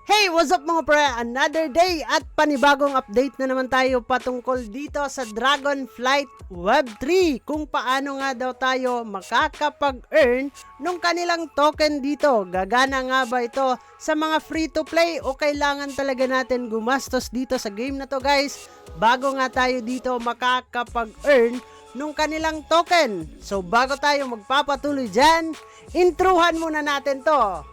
Hey, what's up mga pre? Another day at panibagong update na naman tayo patungkol dito sa Dragonflight Web3 kung paano nga daw tayo makakapag-earn nung kanilang token dito. Gagana nga ba ito sa mga free-to-play o kailangan talaga natin gumastos dito sa game na to guys bago nga tayo dito makakapag-earn nung kanilang token? So bago tayo magpapatuloy dyan, intruhan muna natin to.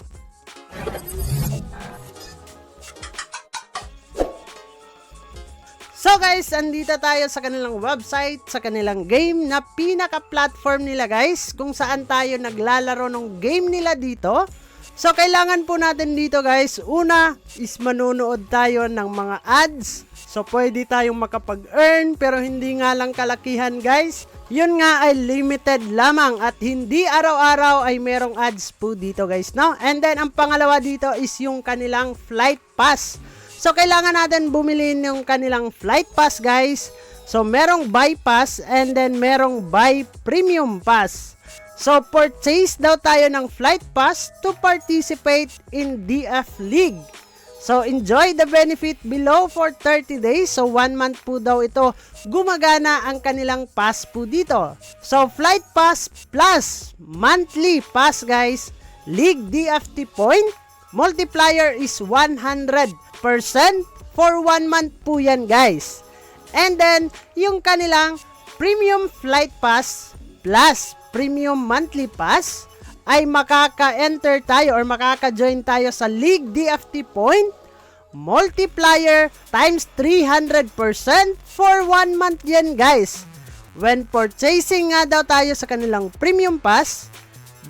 So guys, andito tayo sa kanilang website, sa kanilang game na pinaka-platform nila guys, kung saan tayo naglalaro ng game nila dito. So kailangan po natin dito guys, una is manunood tayo ng mga ads. So pwede tayong makapag-earn pero hindi nga lang kalakihan guys. Yun nga ay limited lamang at hindi araw-araw ay merong ads po dito guys, no? And then ang pangalawa dito is yung kanilang flight pass. So, kailangan natin bumili ng kanilang flight pass, guys. So, merong buy pass and then merong buy premium pass. So, purchase daw tayo ng flight pass to participate in DF League. So, enjoy the benefit below for 30 days. So, 1 month po daw ito gumagana ang kanilang pass po dito. So, flight pass plus monthly pass, guys. League DFT point. Multiplier is 100% for 1 month po yan guys. And then, yung kanilang premium flight pass plus premium monthly pass ay makaka-enter tayo or makaka-join tayo sa League DFT point multiplier times 300% for 1 month yan guys. When purchasing nga daw tayo sa kanilang premium pass,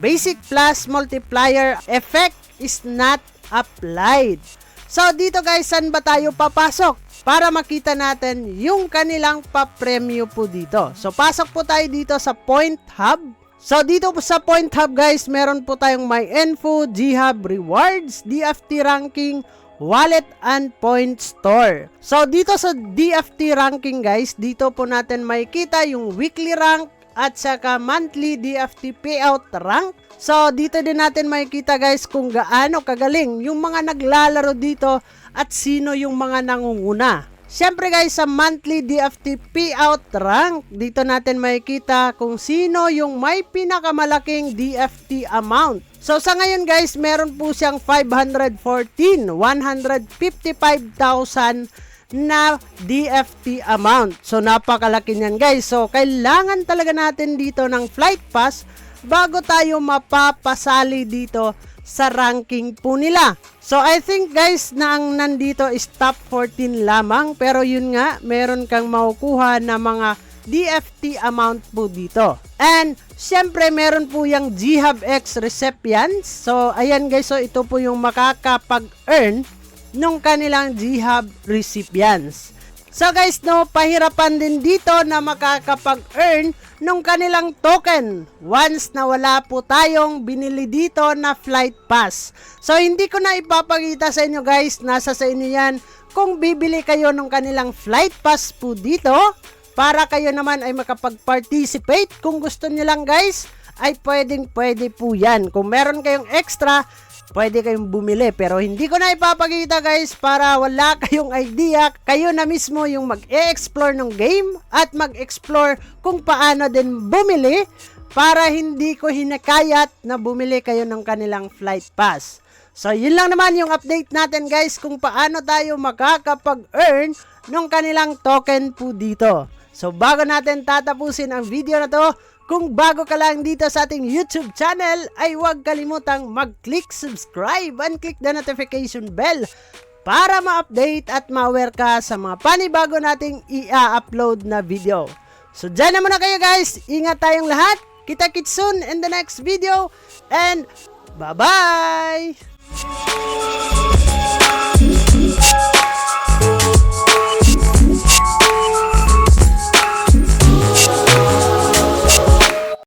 basic plus multiplier effect is not applied. So dito guys, saan ba tayo papasok para makita natin yung kanilang pa-premyo po dito? So pasok po tayo dito sa Point Hub. So dito po sa Point Hub guys, meron po tayong My Info, G-Hub Rewards, DFT Ranking, Wallet and Point Store. So dito sa DFT Ranking guys, dito po natin makikita yung weekly rank at saka monthly DFT payout rank. So, dito din natin makikita guys kung gaano kagaling yung mga naglalaro dito at sino yung mga nangunguna. Siyempre guys, sa monthly DFT payout rank, dito natin makikita kung sino yung may pinakamalaking DFT amount. So, sa ngayon guys, meron po siyang 155,000 na DFT amount. So, napakalaki niyan guys. So, kailangan talaga natin dito ng flight pass bago tayo mapapasali dito sa ranking po nila. So, I think guys na ang nandito is top 14 lamang. Pero yun nga, meron kang makukuha na mga DFT amount po dito. And, syempre, meron po yung G-Hub X recipients. So, ayan guys, so ito po yung makakapag-earn nung kanilang G-Hub recipients. So guys, no, pahirapan din dito na makakapag-earn nung kanilang token once na wala po tayong binili dito na flight pass. So hindi ko na ipapakita sa inyo guys, nasa sa inyo yan kung bibili kayo nung kanilang flight pass po dito para kayo naman ay makapag-participate. Kung gusto nyo lang guys, ay pwede po yan. Kung meron kayong extra, pwede kayong bumili, pero hindi ko na ipapakita guys para wala kayong idea. Kayo na mismo yung mag-e-explore ng game at mag-explore kung paano din bumili para hindi ko hinakayat na bumili kayo ng kanilang flight pass. So yun lang naman yung update natin guys kung paano tayo makakapag-earn ng kanilang token po dito. So bago natin tatapusin ang video na to, kung bago ka lang dito sa ating YouTube channel, ay huwag kalimutang mag-click subscribe and click the notification bell para ma-update at ma-aware ka sa mga panibago nating i-upload na video. So dyan na muna kayo guys, ingat tayong lahat, kita-kits soon in the next video, and bye-bye!